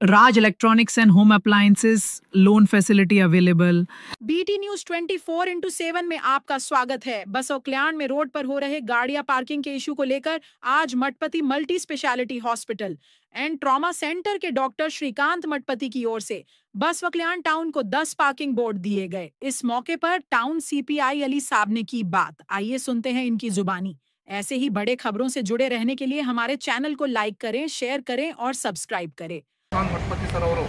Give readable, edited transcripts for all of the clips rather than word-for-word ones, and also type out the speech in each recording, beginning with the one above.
Raj Electronics and Home Appliances loan facility available. BT news 24/7 में आपका स्वागत है। बसों कल्याण में रोड पर हो रहे गाड़ियां पार्किंग के इशू को लेकर आज Mathapati multi speciality hospital and trauma centre के डॉक्टर श्रीकांत मठपति की ओर से बस कल्याण टाउन को 10 पार्किंग बोर्ड दिए गए। इस मौके पर टाउन सीपीआई अली साहब ने की बात। आइए सुनते हैं इनकी जुबानी। ऐसे ही बड़े खबरों से जुड़े रहने के लिए हमारे चैनल को लाइक करें, शेयर करें और सब्सक्राइब करें। मठपति सर ಅವರು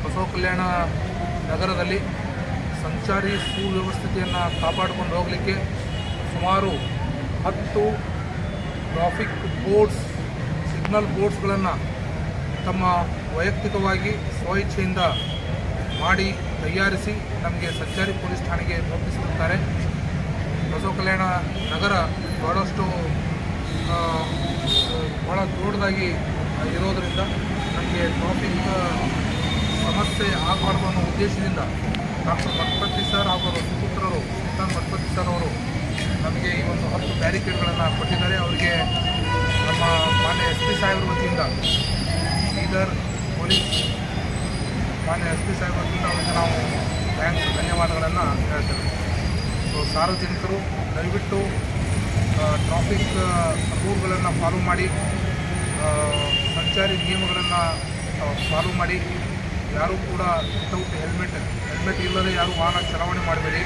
ಬಸವ ಕಲ್ಯಾಣ ನಗರದಲ್ಲಿ ಸಂಚಾರಿ ಸುವ್ಯವಸ್ಥೆಯನ್ನು ಕಾಪಾಡಿಕೊಂಡು ಹೋಗಲಿಕ್ಕೆ ಸುಮಾರು 10 ಟ್ರಾಫಿಕ್ ಬೋರ್ಡ್ಸ್ ಸಿಗ್ನಲ್ ಬೋರ್ಡ್ಸ್ಗಳನ್ನು ತಮ್ಮ ವೈಯಕ್ತಿಕವಾಗಿ ಸ್ವಇಚ್ಛೆಯಿಂದ ಮಾಡಿ ತಯಾರಿಸಿ ನಮಗೆ ಸಂಚಾರಿ ಪೊಲೀಸ್ ಠಾಣೆಗೆ ಒಪ್ಪಿಸಿರುತ್ತಾರೆ। ಬಸವ ಕಲ್ಯಾಣ ನಗರ ಬಹಳಷ್ಟು ಭಾಳ ದೊಡ್ಡದಾಗಿ ಇರೋದರಿಂದ ನಮಗೆ ಟ್ರಾಫಿಕ್ ಸಮಸ್ಯೆ ಆಗಬಾರ್ದು ಅನ್ನೋ ಉದ್ದೇಶದಿಂದ ಡಾಕ್ಟರ್ ಮಠಪತಿ ಸರ್ ಹಾಗೂ ಅವರ ಸುಪುತ್ರರು ಶ್ರೀಕಾಂತ್ ಮಠಪತಿ ಸರ್ ಅವರು ನಮಗೆ ಈ ಒಂದು 10 ಬ್ಯಾರಿಕೇಡ್ಗಳನ್ನು ಕೊಟ್ಟಿದ್ದಾರೆ। ಅವರಿಗೆ ನಮ್ಮ ಮಾನ್ಯ ಎಸ್ ಪಿ ಸಾಹೇಬ್ರ ವತಿಯಿಂದ ಬೀದರ್ ಪೊಲೀಸ್ ಮಾನ್ಯ ಎಸ್ ಪಿ ಸಾಹೇಬ್ರ ವತಿಯಿಂದ ಅವರಿಗೆ ನಾವು ಧನ್ಯವಾದಗಳನ್ನು ಹೇಳ್ತೇವೆ। ಸೊ ಸಾರ್ವಜನಿಕರು ದಯವಿಟ್ಟು ಟ್ರಾಫಿಕ್ ರೂಲ್ಗಳನ್ನು ಫಾಲೋ ಮಾಡಿ, ಸಂಚಾರಿ ನಿಯಮಗಳನ್ನು ಫಾಲೋ ಮಾಡಿ, ಯಾರೂ ಕೂಡ ವಿತೌಟ್ ಹೆಲ್ಮೆಟ್ ಇಲ್ಲದೆ ಯಾರೂ ವಾಹನ ಚಲಾವಣೆ ಮಾಡಬೇಡಿ।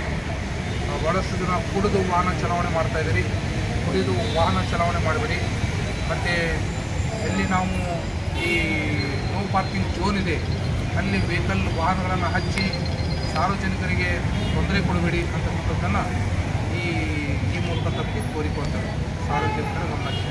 ಭಾಳಷ್ಟು ಜನ ಕುಡಿದು ವಾಹನ ಚಲಾವಣೆ ಮಾಡ್ತಾಯಿದ್ದೀರಿ, ಕುಡಿದು ವಾಹನ ಚಲಾವಣೆ ಮಾಡಬೇಡಿ। ಮತ್ತು ಎಲ್ಲಿ ನಾವು ಈ ನೋ ಪಾರ್ಕಿಂಗ್ ಝೋನ್ ಇದೆ ಅಲ್ಲಿ ವೆಹಿಕಲ್ ವಾಹನಗಳನ್ನು ಹಚ್ಚಿ ಸಾರ್ವಜನಿಕರಿಗೆ ತೊಂದರೆ ಕೊಡಬೇಡಿ ಅಂತಕ್ಕಂಥದ್ದನ್ನು ಈ ಮೂಲಕ ತಮಗೆ ಕೋರಿಕೊಳ್ತಾರೆ ಸಾರ್ವಜನಿಕರ ಗಮನಕ್ಕೆ।